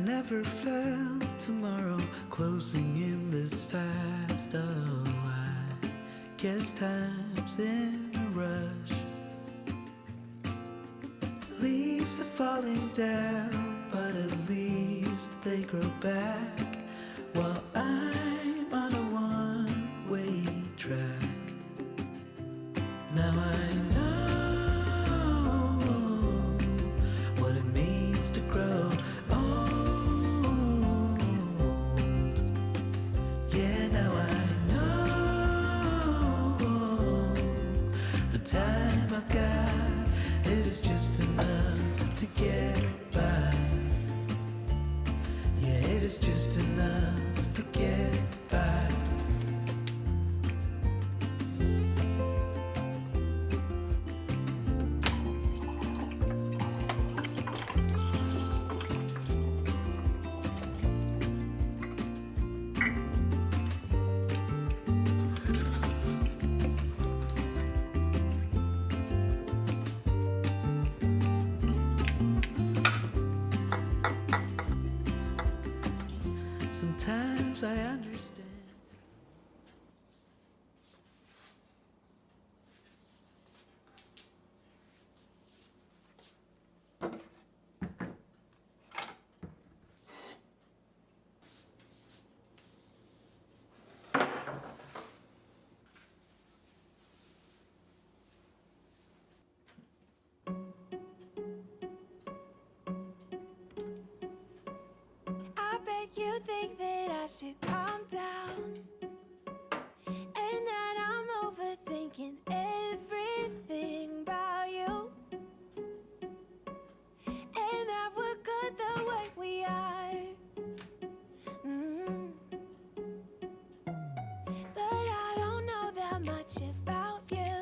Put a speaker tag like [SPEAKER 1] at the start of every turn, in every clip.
[SPEAKER 1] never felt tomorrow closing in this fast. Oh, I guess time's in a rush. Leaves are falling down, but at least they grow back, while I'm on a one-way track. Now I know what it means to grow old. Yeah, now I know the time I got, it is just enough to get by. Yeah, it is just enough to get by. Sometimes I understand.
[SPEAKER 2] I bet you think that I should calm down, and that I'm overthinking everything about you, and that we're good the way we are. But I don't know that much about you,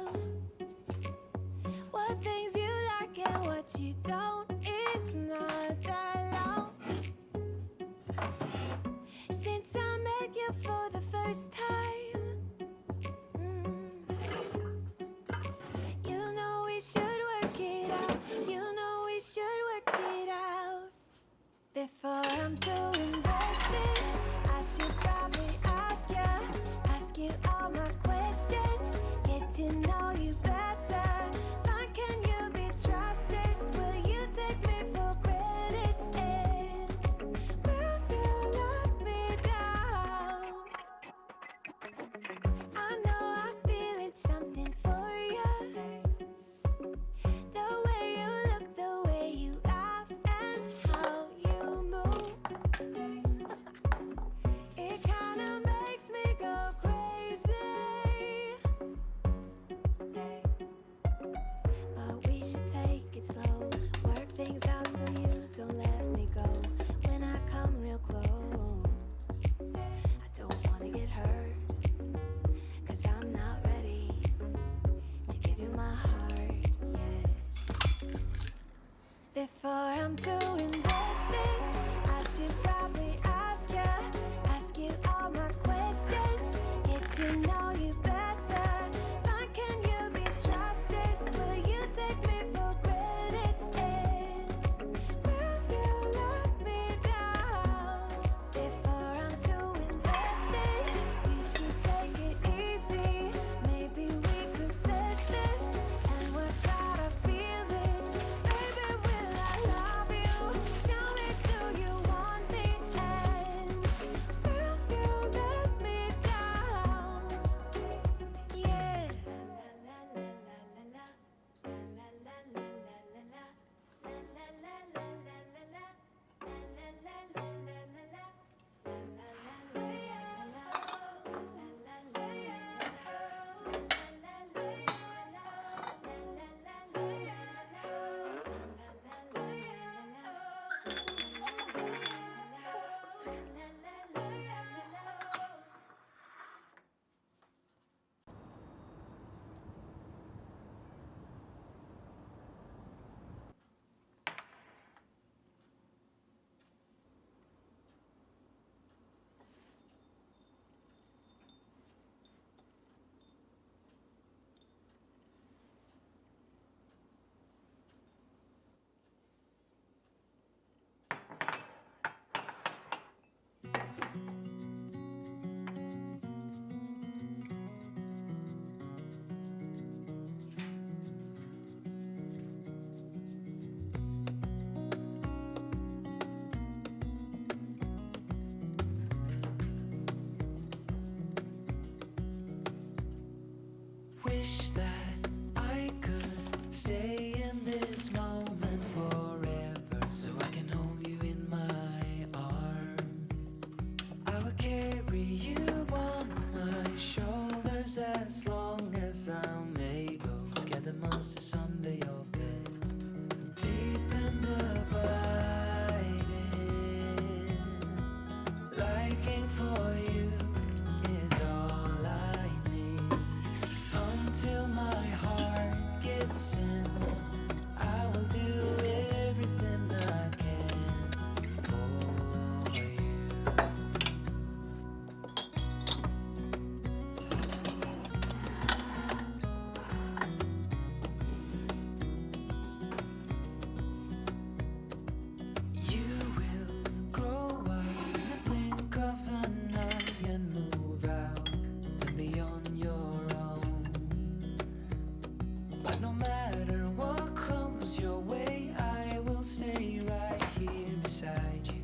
[SPEAKER 2] what things you like and what you don't. It's not that long since I met you for the first time. You know we should work it out. You know we should work it out. Before I'm too invested, I should probably ask you all my questions, get to know you better. Like, can you be trusted? Will you take me for granted? And will you let me down? I know I'm feeling something for you. The way you look, the way you laugh, and how you move. It kinda makes me go crazy. But we should take it slow, work things out so you don't let me go. When I come real close, I don't wanna get hurt, 'cause I'm not ready to give you my heart yet. Before I'm too invested, I should probably ask you all my questions, get to know you better. Like, can you be trusted? Will you take me for granted? And will you let me down? Before I'm too invested, you should take it easy. Maybe we could test this and work out our feelings. Baby, will I love you
[SPEAKER 1] some able, scare the monsters under your bed. Deep and abiding, liking for you is all I need. Until my heart gives in, I will do everything I can for you. You will grow up in the blink of an eye and move out and be on your own. But no matter what comes your way, I will stay right here beside you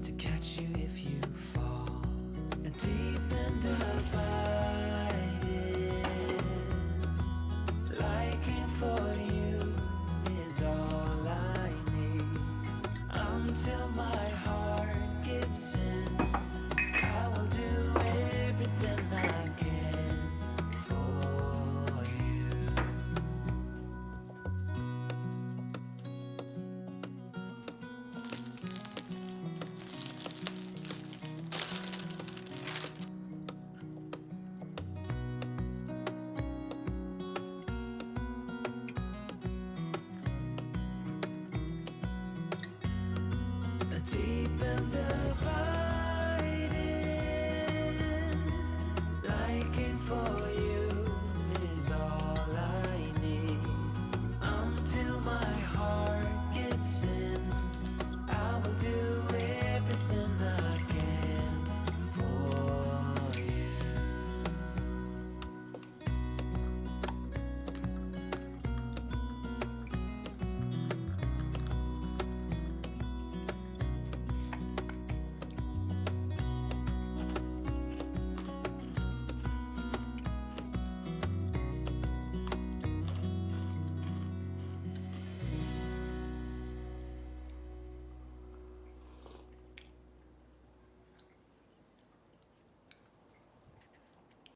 [SPEAKER 1] to catch you if you fall. And deep and abiding, liking for you is all I need. Until my heart gives in, I will do everything I can for you. Deep and